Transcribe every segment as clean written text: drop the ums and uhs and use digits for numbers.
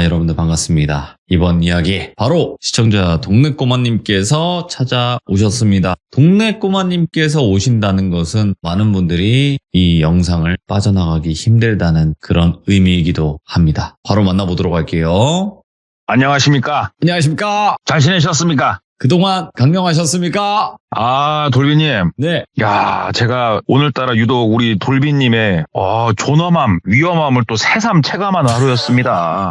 여러분들 반갑습니다. 이번 이야기 바로 시청자 동네꼬마님께서 찾아오셨습니다. 동네꼬마님께서 오신다는 것은 많은 분들이 이 영상을 빠져나가기 힘들다는 그런 의미이기도 합니다. 바로 만나보도록 할게요. 안녕하십니까? 안녕하십니까? 잘 지내셨습니까? 그동안 강령하셨습니까? 돌비님. 네. 야, 제가 오늘따라 유독 우리 돌비님의 존엄함, 위험함을 또 새삼 체감하는 하루였습니다.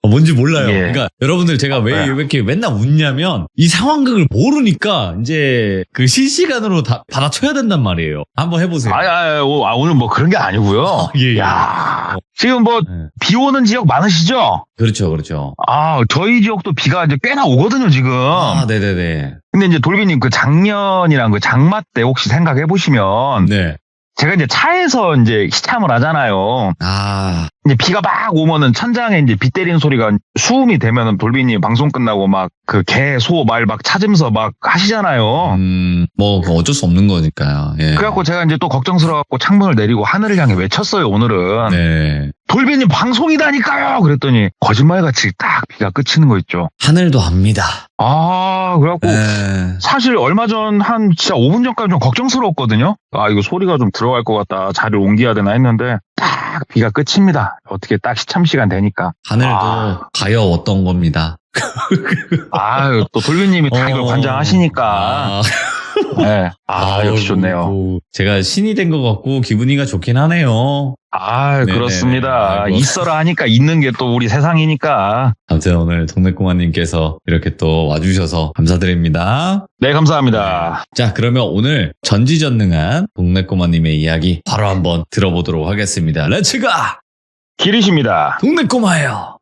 뭔지 몰라요. 예. 그러니까 여러분들 제가 왜 이렇게 맨날 웃냐면 이 상황극을 모르니까 이제 그 실시간으로 다 받아쳐야 된단 말이에요. 한번 해보세요. 오늘 뭐 그런 게 아니고요. 예. 야, 지금 뭐 비 오는 지역 많으시죠? 그렇죠. 저희 지역도 비가 이제 꽤나 오거든요, 지금. 네네네. 근데 이제 돌비님 그 작년이랑 그 장마 때 혹시 생각해 보시면 네. 제가 이제 차에서 이제 시참을 하잖아요. 이제 비가 막 오면은 천장에 이제 비 때리는 소리가 수음이 되면은 돌비님 방송 끝나고 막 그 개, 소, 말 막 찾으면서 막 하시잖아요. 뭐 어쩔 수 없는 거니까요. 예. 그래갖고 제가 이제 또 걱정스러워갖고 창문을 내리고 하늘을 향해 외쳤어요, 오늘은. 네. 돌비님 방송이다니까요! 그랬더니 거짓말같이 딱 비가 그치는 거 있죠. 하늘도 압니다. 그래갖고 사실 얼마 전 한 진짜 5분 전까지 좀 걱정스러웠거든요. 이거 소리가 좀 들어갈 것 같다. 자리를 옮겨야 되나 했는데 딱 비가 끝입니다. 어떻게 딱 시참 시간 되니까. 하늘도 가여웠던 겁니다. 또 돌비님이 다 이걸 관장하시니까. 네. 역시 좋네요. 제가 신이 된 것 같고 기분이가 좋긴 하네요. 그렇습니다. 있어라 하니까 있는 게 또 우리 세상이니까. 아무튼 오늘 동네꼬마님께서 이렇게 또 와주셔서 감사드립니다. 네, 감사합니다. 자, 그러면 오늘 전지전능한 동네꼬마님의 이야기 바로 한번 들어보도록 하겠습니다. 렛츠가! 기리십니다. 동네꼬마예요.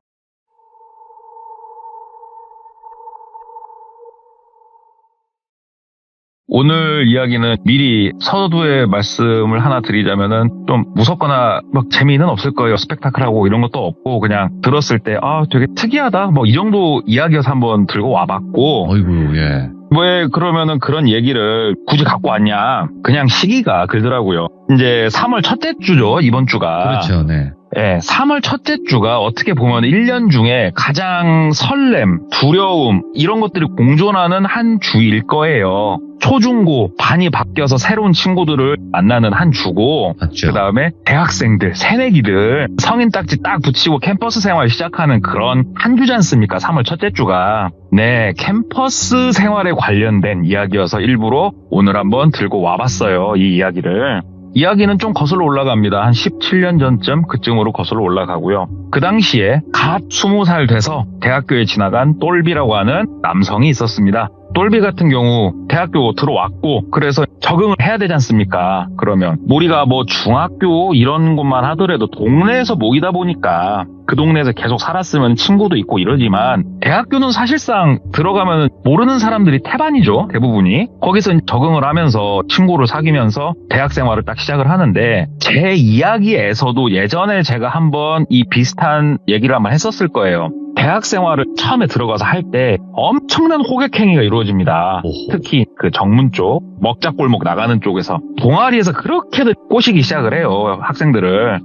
오늘 이야기는 미리 서두에 말씀을 하나 드리자면은 좀 무섭거나 막 재미는 없을 거예요. 스펙타클하고 이런 것도 없고 그냥 들었을 때 되게 특이하다 뭐 이 정도 이야기여서 한번 들고 와봤고. 어이구, 예. 왜 그러면은 그런 얘기를 굳이 갖고 왔냐. 그냥 시기가 그러더라고요. 이제 3월 첫째 주죠, 이번 주가. 그렇죠, 네. 3월 첫째 주가 어떻게 보면 1년 중에 가장 설렘, 두려움 이런 것들이 공존하는 한 주일 거예요. 초중고 반이 바뀌어서 새로운 친구들을 만나는 한 주고, 맞죠. 그 다음에 대학생들, 새내기들 성인 딱지 딱 붙이고 캠퍼스 생활 시작하는 그런 한 주지 않습니까? 3월 첫째 주가. 네, 캠퍼스 생활에 관련된 이야기여서 일부러 오늘 한번 들고 와봤어요, 이 이야기를. 이야기는 좀 거슬러 올라갑니다. 한 17년 전쯤 그쯤으로 거슬러 올라가고요. 그 당시에 갓 20살 돼서 대학교에 지나간 똘비라고 하는 남성이 있었습니다. 똘비 같은 경우 대학교 들어왔고 그래서 적응을 해야 되지 않습니까? 그러면 우리가 뭐 중학교 이런 곳만 하더라도 동네에서 모이다 보니까 그 동네에서 계속 살았으면 친구도 있고 이러지만 대학교는 사실상 들어가면 모르는 사람들이 태반이죠. 대부분이. 거기서 적응을 하면서 친구를 사귀면서 대학 생활을 딱 시작을 하는데 제 이야기에서도 예전에 제가 한번 이 비슷한 얘기를 한번 했었을 거예요. 대학 생활을 처음에 들어가서 할 때 엄청난 호객행위가 이루어집니다. 특히 그 정문 쪽, 먹자골목 나가는 쪽에서 동아리에서 그렇게들 꼬시기 시작을 해요, 학생들을.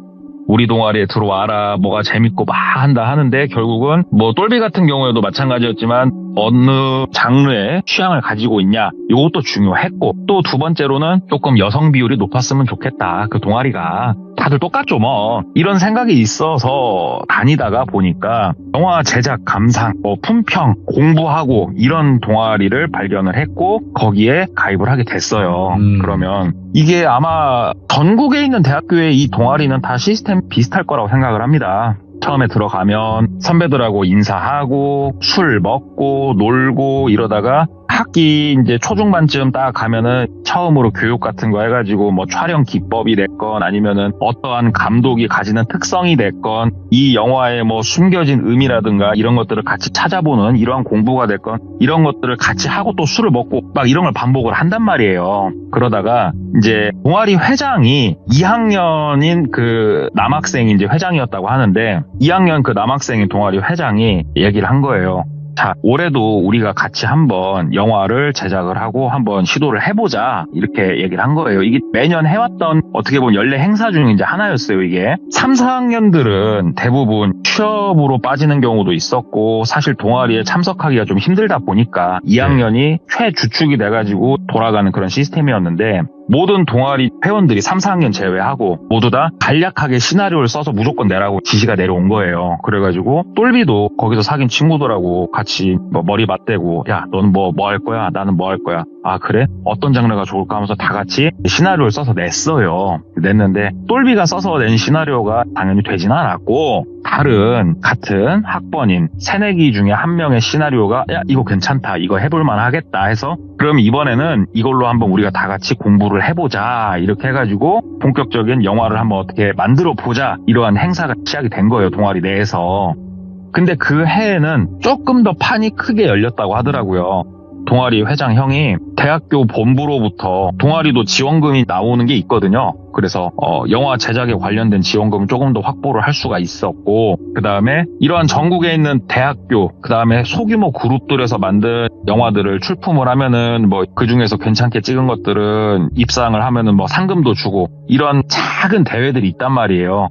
우리 동아리에 들어와라, 뭐가 재밌고 막 한다 하는데 결국은 뭐 똘비 같은 경우에도 마찬가지였지만 어느 장르의 취향을 가지고 있냐 이것도 중요했고 또 두 번째로는 조금 여성 비율이 높았으면 좋겠다. 그 동아리가 다들 똑같죠 뭐 이런 생각이 있어서 다니다가 보니까 영화 제작 감상, 품평, 공부하고 이런 동아리를 발견을 했고 거기에 가입을 하게 됐어요. 그러면 이게 아마 전국에 있는 대학교의 이 동아리는 다 시스템 비슷할 거라고 생각을 합니다. 처음에 들어가면 선배들하고 인사하고 술 먹고 놀고 이러다가 학기 이제 초중반쯤 딱 가면은 처음으로 교육 같은 거 해가지고 뭐 촬영 기법이 됐건 아니면은 어떠한 감독이 가지는 특성이 됐건 이 영화에 뭐 숨겨진 의미라든가 이런 것들을 같이 찾아보는 이러한 공부가 됐건 이런 것들을 같이 하고 또 술을 먹고 막 이런 걸 반복을 한단 말이에요. 그러다가 이제 동아리 회장이 2학년인 그 남학생이 이제 회장이었다고 하는데 2학년 그 남학생인 동아리 회장이 얘기를 한 거예요. 자, 올해도 우리가 같이 한번 영화를 제작을 하고 한번 시도를 해보자 이렇게 얘기를 한 거예요. 이게 매년 해왔던 어떻게 보면 연례 행사 중에 이제 하나였어요. 이게 3, 4학년들은 대부분 취업으로 빠지는 경우도 있었고 사실 동아리에 참석하기가 좀 힘들다 보니까 2학년이 최주축이 돼가지고 돌아가는 그런 시스템이었는데 모든 동아리 회원들이 3, 4학년 제외하고 모두 다 간략하게 시나리오를 써서 무조건 내라고 지시가 내려온 거예요. 그래가지고 똘비도 거기서 사귄 친구들하고 같이 뭐 머리 맞대고 야 너는 뭐 할 거야? 나는 뭐 할 거야? 아 그래? 어떤 장르가 좋을까 하면서 다 같이 시나리오를 써서 냈어요. 냈는데 똘비가 써서 낸 시나리오가 당연히 되진 않았고 다른 같은 학번인 새내기 중에 한 명의 시나리오가 야 이거 괜찮다 이거 해볼만 하겠다 해서 그럼 이번에는 이걸로 한번 우리가 다 같이 공부를 해보자 이렇게 해가지고 본격적인 영화를 한번 어떻게 만들어 보자 이러한 행사가 시작이 된 거예요. 동아리 내에서. 근데 그 해에는 조금 더 판이 크게 열렸다고 하더라고요. 동아리 회장 형이 대학교 본부로부터 동아리도 지원금이 나오는 게 있거든요. 그래서 영화 제작에 관련된 지원금을 조금 더 확보를 할 수가 있었고 그 다음에 이러한 전국에 있는 대학교 그 다음에 소규모 그룹들에서 만든 영화들을 출품을 하면은 뭐 그중에서 괜찮게 찍은 것들은 입상을 하면은 뭐 상금도 주고 이런 작은 대회들이 있단 말이에요.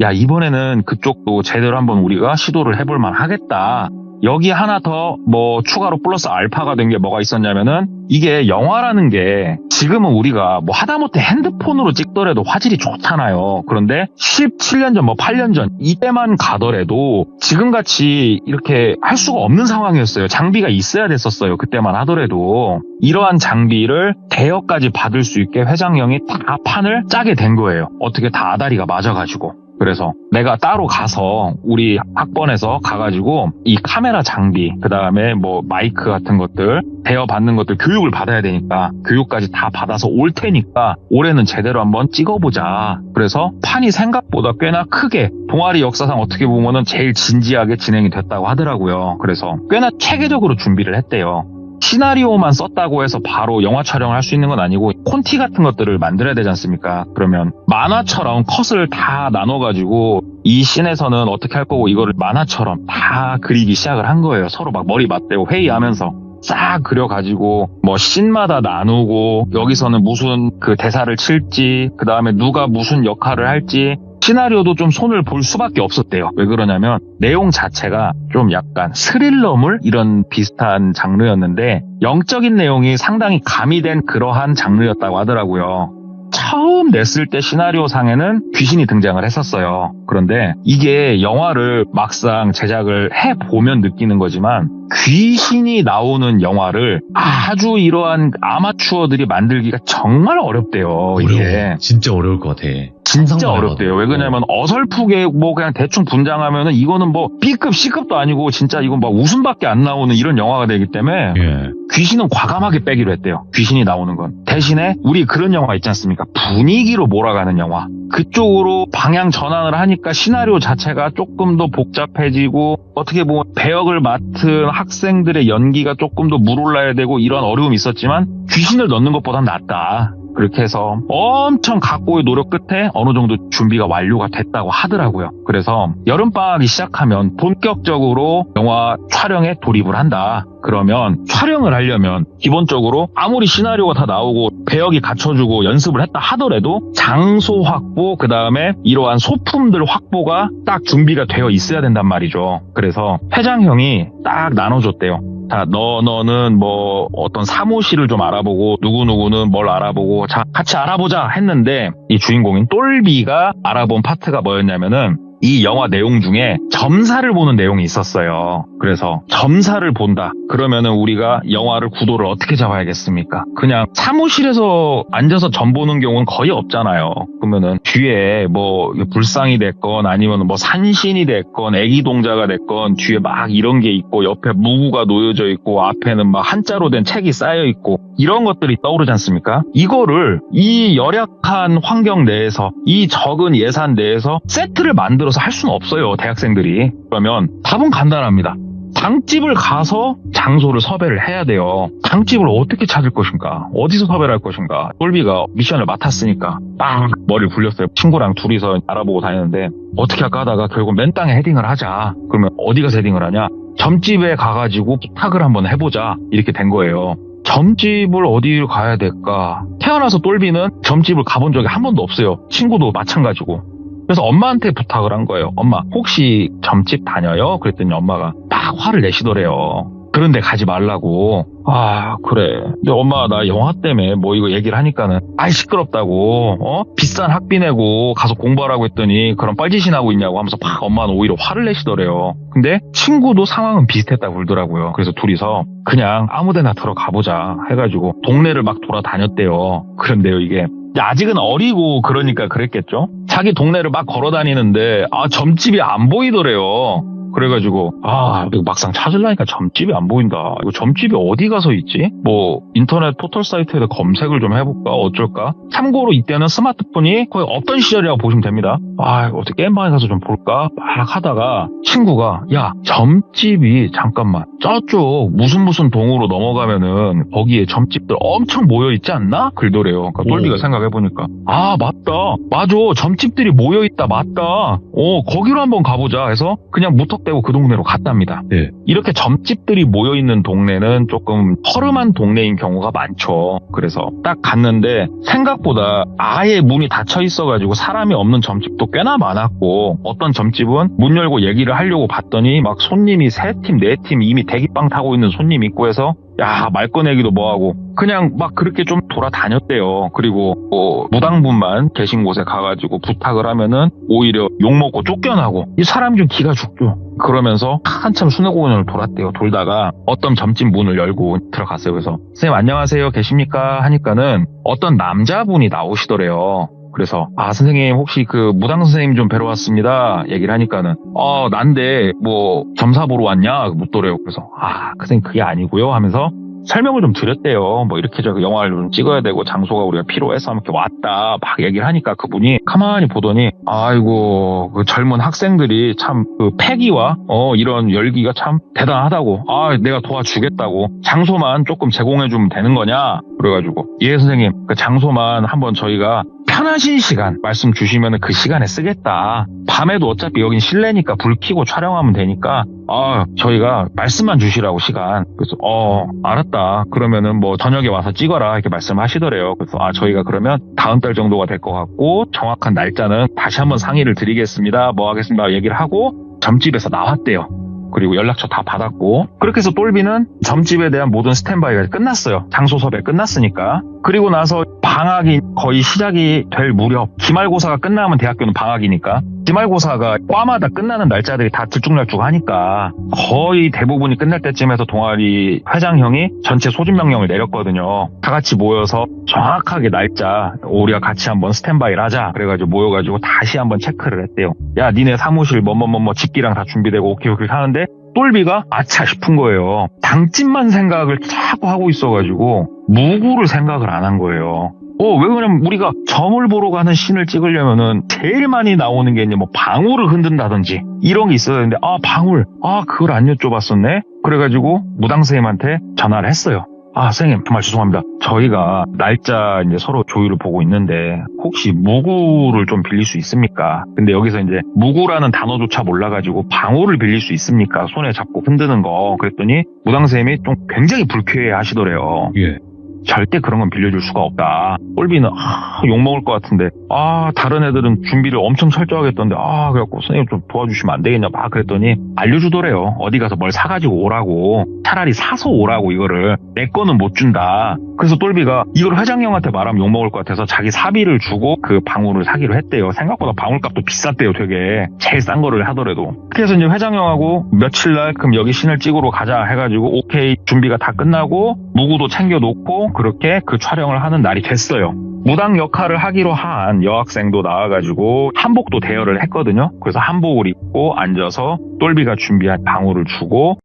야 이번에는 그쪽도 제대로 한번 우리가 시도를 해볼 만 하겠다. 여기 하나 더 뭐 추가로 플러스 알파가 된 게 뭐가 있었냐면은 이게 영화라는 게 지금은 우리가 뭐 하다못해 핸드폰으로 찍더라도 화질이 좋잖아요. 그런데 17년 전, 뭐 8년 전 이때만 가더라도 지금같이 이렇게 할 수가 없는 상황이었어요. 장비가 있어야 됐었어요. 그때만 하더라도. 이러한 장비를 대여까지 받을 수 있게 회장형이 다 판을 짜게 된 거예요. 어떻게 다 아다리가 맞아가지고. 그래서 내가 따로 가서 우리 학번에서 가가지고 이 카메라 장비 그 다음에 뭐 마이크 같은 것들 대여받는 것들 교육을 받아야 되니까 교육까지 다 받아서 올 테니까 올해는 제대로 한번 찍어보자. 그래서 판이 생각보다 꽤나 크게 동아리 역사상 어떻게 보면은 제일 진지하게 진행이 됐다고 하더라고요. 그래서 꽤나 체계적으로 준비를 했대요. 시나리오만 썼다고 해서 바로 영화 촬영을 할 수 있는 건 아니고 콘티 같은 것들을 만들어야 되지 않습니까? 그러면 만화처럼 컷을 다 나눠가지고 이 씬에서는 어떻게 할 거고 이거를 만화처럼 다 그리기 시작을 한 거예요. 서로 막 머리 맞대고 회의하면서 싹 그려가지고 뭐 씬마다 나누고 여기서는 무슨 그 대사를 칠지 그 다음에 누가 무슨 역할을 할지 시나리오도 좀 손을 볼 수밖에 없었대요. 왜 그러냐면 내용 자체가 좀 약간 스릴러물 이런 비슷한 장르였는데 영적인 내용이 상당히 가미된 그러한 장르였다고 하더라고요. 처음 냈을 때 시나리오 상에는 귀신이 등장을 했었어요. 그런데 이게 영화를 막상 제작을 해보면 느끼는 거지만 귀신이 나오는 영화를 아주 이러한 아마추어들이 만들기가 정말 어렵대요. 이게 진짜 어려울 것 같아. 진짜 어렵대요. 왜 그러냐면 어설프게 뭐 그냥 대충 분장하면은 이거는 뭐 B급, C급도 아니고 진짜 이건 막 웃음밖에 안 나오는 이런 영화가 되기 때문에 예. 귀신은 과감하게 빼기로 했대요. 귀신이 나오는 건. 대신에 우리 그런 영화 있지 않습니까? 분위기로 몰아가는 영화. 그쪽으로 방향 전환을 하니까 시나리오 자체가 조금 더 복잡해지고 어떻게 보면 배역을 맡은 학생들의 연기가 조금 더 물올라야 되고 이런 어려움이 있었지만 귀신을 넣는 것보단 낫다. 그렇게 해서 엄청 각고의 노력 끝에 어느 정도 준비가 완료가 됐다고 하더라고요. 그래서 여름방학이 시작하면 본격적으로 영화 촬영에 돌입을 한다. 그러면 촬영을 하려면 기본적으로 아무리 시나리오가 다 나오고 배역이 갖춰주고 연습을 했다 하더라도 장소 확보 그 다음에 이러한 소품들 확보가 딱 준비가 되어 있어야 된단 말이죠. 그래서 회장형이 딱 나눠줬대요. 자, 너는 뭐 어떤 사무실을 좀 알아보고 누구누구는 뭘 알아보고 자 같이 알아보자 했는데 이 주인공인 똘비가 알아본 파트가 뭐였냐면은 이 영화 내용 중에 점사를 보는 내용이 있었어요. 그래서 점사를 본다. 그러면은 우리가 영화를 구도를 어떻게 잡아야겠습니까? 그냥 사무실에서 앉아서 점 보는 경우는 거의 없잖아요. 그러면은 뒤에 뭐 불상이 됐건 아니면 뭐 산신이 됐건 애기 동자가 됐건 뒤에 막 이런 게 있고 옆에 무구가 놓여져 있고 앞에는 막 한자로 된 책이 쌓여 있고 이런 것들이 떠오르지 않습니까? 이거를 이 열악한 환경 내에서 이 적은 예산 내에서 세트를 만들어서 할 수는 없어요. 대학생들이. 그러면 답은 간단합니다. 장집을 가서 장소를 섭외를 해야 돼요. 장집을 어떻게 찾을 것인가? 어디서 섭외를 할 것인가? 똘비가 미션을 맡았으니까 막 머리를 굴렸어요. 친구랑 둘이서 알아보고 다니는데 어떻게 할까 하다가 결국 맨 땅에 헤딩을 하자. 그러면 어디 가서 헤딩을 하냐? 점집에 가가지고 부탁을 한번 해보자. 이렇게 된 거예요. 점집을 어디로 가야 될까? 태어나서 똘비는 점집을 가본 적이 한 번도 없어요. 친구도 마찬가지고. 그래서 엄마한테 부탁을 한 거예요. 엄마, 혹시 점집 다녀요? 그랬더니 엄마가 막 화를 내시더래요. 그런데 가지 말라고. 아, 그래. 근데 엄마, 나 영화 때문에 뭐 이거 얘기를 하니까는 아이 시끄럽다고. 비싼 학비 내고 가서 공부하라고 했더니 그런 뻘짓이나 하고 있냐고 하면서 막 엄마는 오히려 화를 내시더래요. 근데 친구도 상황은 비슷했다고 그러더라고요. 그래서 둘이서 그냥 아무데나 들어가보자 해가지고 동네를 막 돌아다녔대요. 그런데요, 이게 아직은 어리고 그러니까 그랬겠죠. 자기 동네를 막 걸어다니는데 점집이 안 보이더래요. 그래가지고 이거 막상 찾으려니까 점집이 안 보인다. 이거 점집이 어디 가서 있지? 뭐 인터넷 포털 사이트에다 검색을 좀 해볼까? 어쩔까? 참고로 이때는 스마트폰이 거의 없던 시절이라고 보시면 됩니다. 어떻게 게임방에 가서 좀 볼까? 막 하다가 친구가 야, 점집이 잠깐만 저쪽 무슨 동으로 넘어가면은 거기에 점집들 엄청 모여있지 않나? 그러더래요. 그러니까 똘비가 생각해보니까 맞아, 점집들이 모여있다. 맞다. 거기로 한번 가보자 해서 그냥 무턱대고 그 동네로 갔답니다. 네. 이렇게 점집들이 모여있는 동네는 조금 허름한 동네인 경우가 많죠. 그래서 딱 갔는데 생각보다 아예 문이 닫혀 있어가지고 사람이 없는 점집도 꽤나 많았고, 어떤 점집은 문 열고 얘기를 하려고 봤더니 막 손님이 3팀, 4팀 이미 대기빵 타고 있는 손님 있고 해서 말 꺼내기도 뭐하고 그냥 막 그렇게 좀 돌아다녔대요. 그리고 무당분만 계신 곳에 가가지고 부탁을 하면은 오히려 욕먹고 쫓겨나고 이 사람이 좀 기가 죽죠. 그러면서 한참 수뇌공원을 돌았대요. 돌다가 어떤 점집 문을 열고 들어갔어요. 그래서 선생님 안녕하세요 계십니까 하니까는 어떤 남자분이 나오시더래요. 그래서 선생님 혹시 그 무당 선생님 좀 뵈러 왔습니다 얘기를 하니까는 난데 뭐 점사 보러 왔냐 묻더래요. 그래서 그 선생님 그게 아니고요 하면서 설명을 좀 드렸대요. 뭐 이렇게 저 영화를 좀 찍어야 되고 장소가 우리가 필요해서 이렇게 왔다 막 얘기를 하니까 그분이 가만히 보더니 아이고 그 젊은 학생들이 참 그 패기와 이런 열기가 참 대단하다고. 내가 도와주겠다고. 장소만 조금 제공해주면 되는 거냐? 그래가지고 예 선생님 그 장소만 한번 저희가 편하신 시간 말씀 주시면 그 시간에 쓰겠다. 밤에도 어차피 여긴 실내니까 불 켜고 촬영하면 되니까 저희가 말씀만 주시라고 시간. 그래서 알았다. 그러면은 뭐 저녁에 와서 찍어라 이렇게 말씀하시더래요. 그래서 저희가 그러면 다음 달 정도가 될 것 같고 정확한 날짜는 다시 한번 상의를 드리겠습니다. 뭐 하겠습니다 얘기를 하고 점집에서 나왔대요. 그리고 연락처 다 받았고 그렇게 해서 똘비는 점집에 대한 모든 스탠바이가 끝났어요. 장소 섭외 끝났으니까. 그리고 나서 방학이 거의 시작이 될 무렵 기말고사가 끝나면 대학교는 방학이니까 기말고사가 과마다 끝나는 날짜들이 다 들쭉날쭉하니까 거의 대부분이 끝날 때쯤에서 동아리 회장형이 전체 소집 명령을 내렸거든요. 다 같이 모여서 정확하게 날짜 우리가 같이 한번 스탠바이를 하자. 그래가지고 모여가지고 다시 한번 체크를 했대요. 야 니네 사무실 뭐뭐뭐뭐 집기랑 다 준비되고 오케이 하는데 똘비가 아차 싶은 거예요. 당집만 생각을 자꾸 하고 있어가지고 무구를 생각을 안 한 거예요. 왜 그러냐면 우리가 점을 보러 가는 씬을 찍으려면은 제일 많이 나오는 게 이제 뭐 방울을 흔든다든지 이런 게 있어야 되는데 방울 그걸 안 여쭤봤었네. 그래가지고 무당 선생님한테 전화를 했어요. 선생님 정말 죄송합니다. 저희가 날짜 이제 서로 조율을 보고 있는데 혹시 무구를 좀 빌릴 수 있습니까? 근데 여기서 이제 무구라는 단어조차 몰라가지고 방울을 빌릴 수 있습니까? 손에 잡고 흔드는 거. 그랬더니 무당 선생님이 좀 굉장히 불쾌해 하시더래요. 예. 절대 그런 건 빌려줄 수가 없다. 똘비는 욕먹을 것 같은데 다른 애들은 준비를 엄청 철저하게 했던데 그래갖고 선생님 좀 도와주시면 안 되겠냐 막 그랬더니 알려주더래요. 어디 가서 뭘 사가지고 오라고. 차라리 사서 오라고. 이거를 내 거는 못 준다. 그래서 똘비가 이걸 회장형한테 말하면 욕먹을 것 같아서 자기 사비를 주고 그 방울을 사기로 했대요. 생각보다 방울값도 비쌌대요. 되게 제일 싼 거를 하더라도. 그래서 이제 회장형하고 며칠날 그럼 여기 씬을 찍으러 가자 해가지고 오케이 준비가 다 끝나고 무구도 챙겨놓고 그렇게 그 촬영을 하는 날이 됐어요. 무당 역할을 하기로 한 여학생도 나와가지고 한복도 대여를 했거든요. 그래서 한복을 입고 앉아서 똘비가 준비한 방울을 주고